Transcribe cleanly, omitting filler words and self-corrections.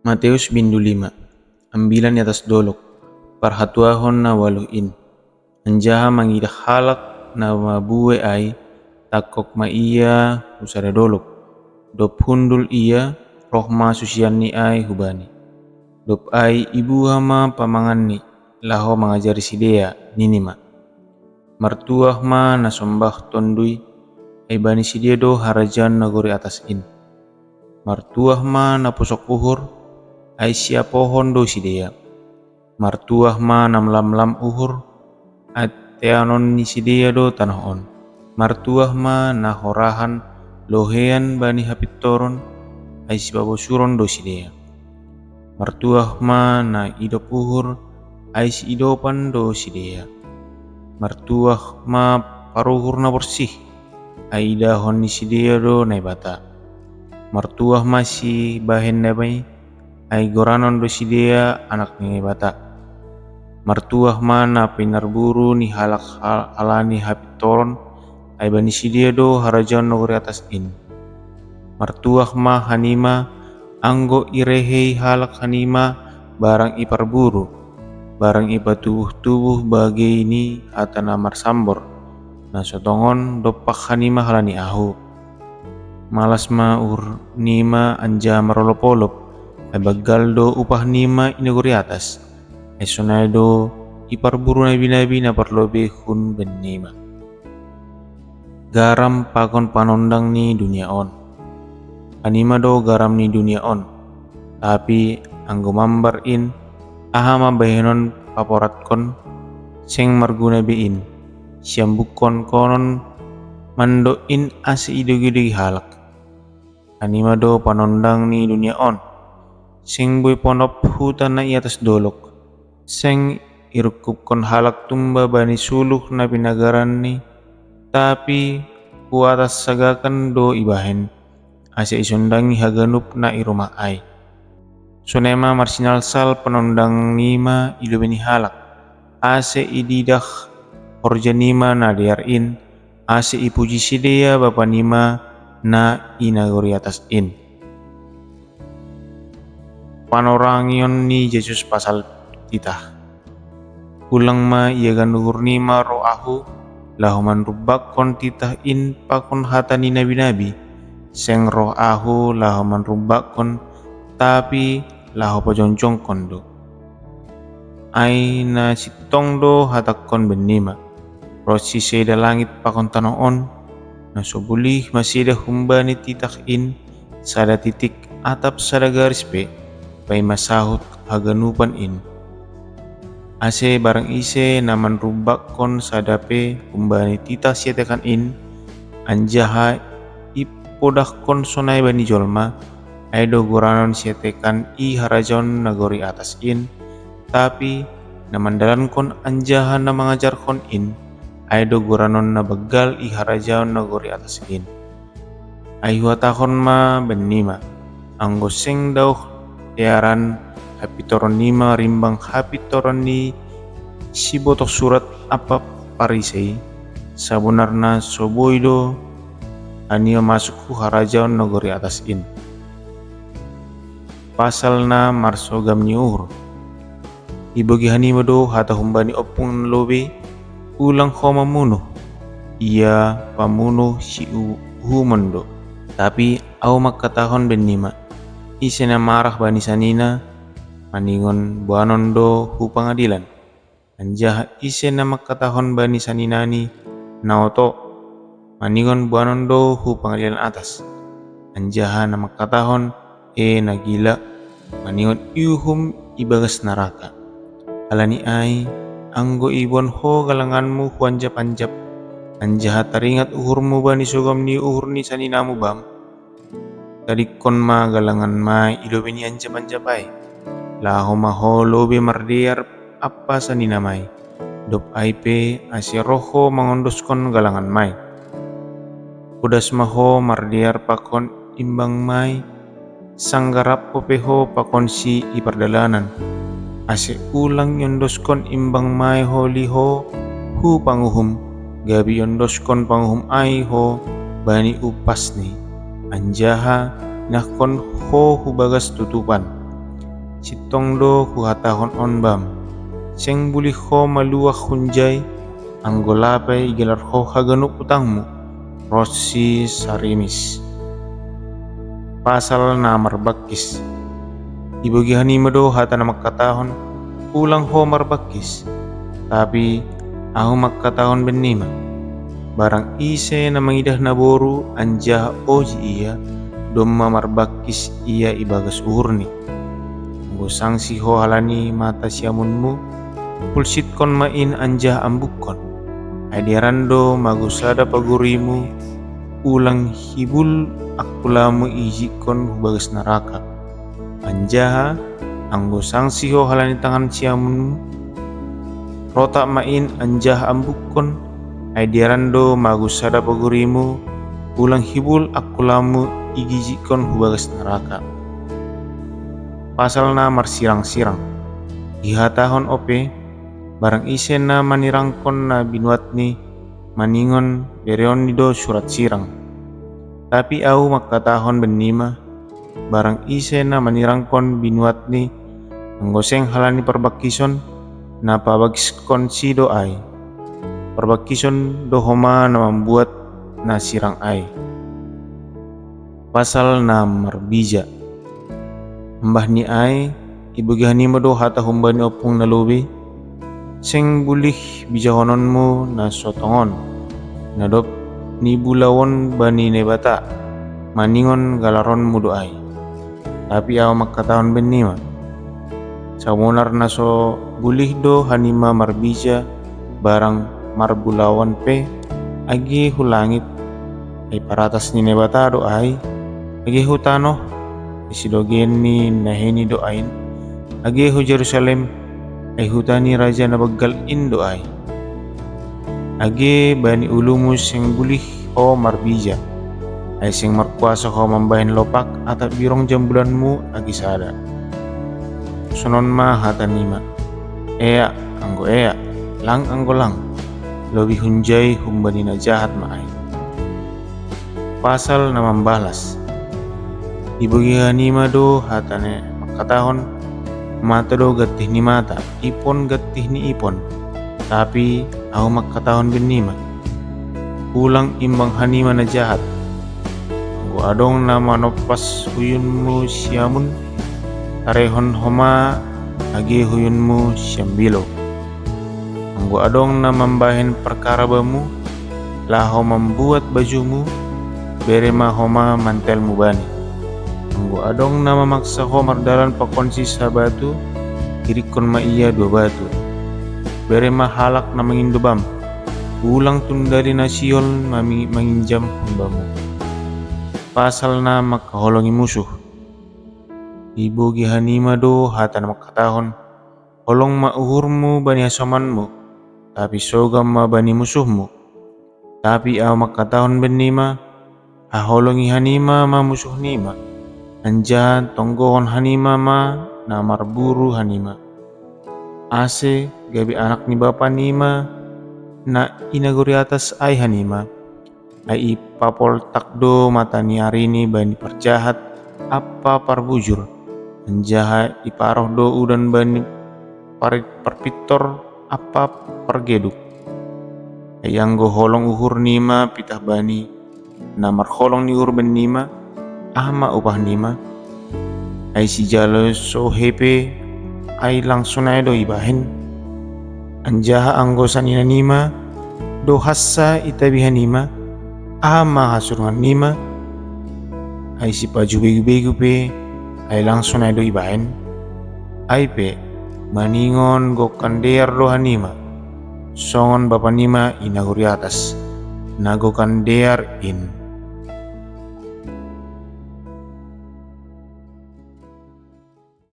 Mateus bindu 5. Ambilan di atas dolok. Parhatuahon na waluhin. Anjaha mangidah halak na mabue ai. Takok ma iya usada dolok. Dop hundul iya rohma susianni ai hubani. Dop ai ibu hama pamanganni. Laho mengajari sidea ninima. Martuah ma nasombah tondui. Ai bani sidea do harajan nagori atas in. Martuah ma napusok uhur. Ai sia pohon do sidea. Martuah ma nam lam uhur. Ateanon ni sidea do tanah on. Martuah ma na horahan lohean bani hapitoron. Ai si babosuron do sidea. Martuah ma na idop uhur. Ai si idopan do sidea. Martuah ma paruhur na bersih. Ai idahon ni sidea do naibata. Martuah ma si bahen nabai. Ai goranon do sidea anak ni bata. Martuah mana pinarburu ni halak alani hapitoron. Ai bani sidea do harajan nogori atas in. Martuah ma hanima anggo irehei halak hanima barang iparburu. Barang ipa tubuh bagai ini hatana marsambor. Na sotongon dopak hanima halani ahu. Malas ma ur nima anja marolop-olop. Ai bagal do upah nima inagori atas. Ai sonai do iparburu nabi-nabi na parlobe hun ben nima. Garam pakon panondang ni dunia on. Anima do garam ni dunia on. Tapi anggo mambar in ahama bahenon paporatkon seng marguna bein. Siambukon konon mando in ase idogi halak. Anima do panondang ni dunia on. Seng boy ponop hutan na iatas dolok. Seng irukupkon halak tumba bani suluh na pinagaran ni. Tapi kuatas sagakan do ibahen. Asa isondangi haganup na irumah ai. Sonema marsinal sal penondang nima ilubeni halak. Ase ididah horja nima na diarin. Ase ipuji sidea bapa nima na inagori atas in. Panorangion ni Yesus pasal titah. Ulang ma ia gandugur nima roh ahu. Lahuman rubbakon titah in pakon hata ni nabi-nabi. Seng roh ahu lahuman rubbakon. Tapi lahu pajonjong kondo. Ai na sitong do hatakon benima. Roh siseda langit pakon tanah on. Na sobulih masida humbani titah in. Sada titik atap sada garis pe. Pai masahut haganupan in. Ase barang ise naman rubbakon sadape kumbani tita siatekan in. Anjaha ipodahkon sonai bani jolma. Aido goranon siatekan i harajon nagori atas in. Tapi namandalan anjaha na mengajarkon in. Aido goranon na begal i harajon nagori atas in. Ayuatakon ma benima. Anggo seng dauh tearan hapitoron nima rimbang hapitoron ni si botok surat apa parisei sabunarna soboido anio masukku harajaon nagori atas in. Pasal na marsogam ni uhur. Ibogi hanima do hata humbani opung lobe ulang homa munuh. Ia pamunuh si humondo. Tapi au makatahon benima. Isena marah bani sanina maningon buanon do hu pengadilan. Anjaha isena makatahon bani saninani naoto maningon buanon do hu pengadilan atas. Anjaha na makatahon nagila maningon iuhum ibagas neraka. Alani ai anggo ibon ho galanganmu huanjap-anjap. Anjaha taringat uhurmu bani sogam ni uhur ni saninamu bam. Tadikon ma galangan ma ilobeni anjap-anjapai. Laho maho lobe mardiar apa saninamai. Dop aipe asiroho mangondoskon galangan mai. Udas maho mardiar pakon imbang mai. Sanggarap popeho pakon si ipardalanan. Ase ulang yondoskon imbang mai ho liho hu panguhum. Gabi yondoskon panguhum ai ho bani upas ni. Anjaha nakon ho hubagas tutupan. sitong do huhatahon onbam. Seng buli ho maluah hunjay, anggo lapay gelar ho haganuk utangmu. Rossi Sarimis. Pasal na marbakis. Ibogi hanima do hata na magkatahon, ulang ho marbakis. Tapi ako magkatahon benima. Barang ise na mangidah na boru anjah oji iya, domma marbakis iya ibagas uhurni. Gosang si ho halani mata siamunmu, pulsit kon main anjah ambukon. Aidirando magusada pagurimu, ulang hibul akulamu ijikon hubagas neraka. Anjaha anggo sangsi ho halani tangan siamunmu, rota main anjah ambukon. Aidirando magusada pagurimu, ulang hibul akulamu igijikon hubagas neraka. Pasal na marsirang-sirang. Ihatahon ope, barang isen na manirangkon na binuatni, maningon bereon nido surat sirang. Tapi au magkatahon benima, barang isen na manirangkon binuatni, anggoseng halani perbakison, na pabagiskon si doai. Perbakison dohoma na membuat na sirang ai. Pasal na marbija. Mbah ni ai, ibugi hanima do hata humbani opung nalubi, seng bulih bijahononmu na sotongon, nadop ni bulawon bani nebata, maningon galaronmu doai. Tapi aw magkatahon benima, samunar na so bulih do hanima marbija, barang marbulawan pe, agi hulangit, ay paratas ni nebata doai, agi hutano, isidogen ni naheni doain, agi hu Jerusalem, ay hutani raja na baggal in doai. Agi bani ulumu sing bulih ho marbija, ay sing markuasa ho mambahin lopak atap birong jambulanmu agi sada. Sunon ma hatanima, ea anggo ea, lang anggo lang, lobi hunjay humbani na jahat maay. Pasal na mambalas. Ibugi hanima do hatane makatahon, mata do gatih ni mata, ipon gatih ni ipon. Tapi aku makatahon benima, ulang imbang hanima na jahat. Anggo adong na manopas huyunmu siamun, tarehon homa agi huyunmu siambilo. Anggo adong na mambahin perkara bamu, laho membuat bajumu, berema homa mantelmu bani. Anggo adong na mamaksa ho mardalan pakonsi sabatu, kirikon ma iya dua batu. Berema halak na mangindubam, ulang tundali na siol manginjam humbamu. Pasal na makaholongi musuh. Ibugi hanima do hata na makatahon, holong mauhurmu bani hasamanmu, tapi sogam ma bani musuhmu. Tapi aw makatahon benima, haholongi hanima ma musuh nima, anjahan tonggohon hanima ma na marburu hanima. Ase gabi anak ni bapa nima, na inaguri atas ay hanima, ay ipapol takdo mata ni arini bani perjahat apa parbujur, anjaha iparoh do udan bani parpitor apa pergeduk. Ayang go holong uhur nima pitah bani, namar holong ni uhur benima, ahma upah nima. Ay si jalo so hepe, ay langsung ay do ibahin. Anjaha anggosan ina nima, do hassa itabihan nima, ahma hasurungan nima. Ay si paju begu-begu pe, ay langsung ay do ibahin. Ay pe, maningon go kandear do hanima, songon bapa nima inaguri atas, nago kandear in.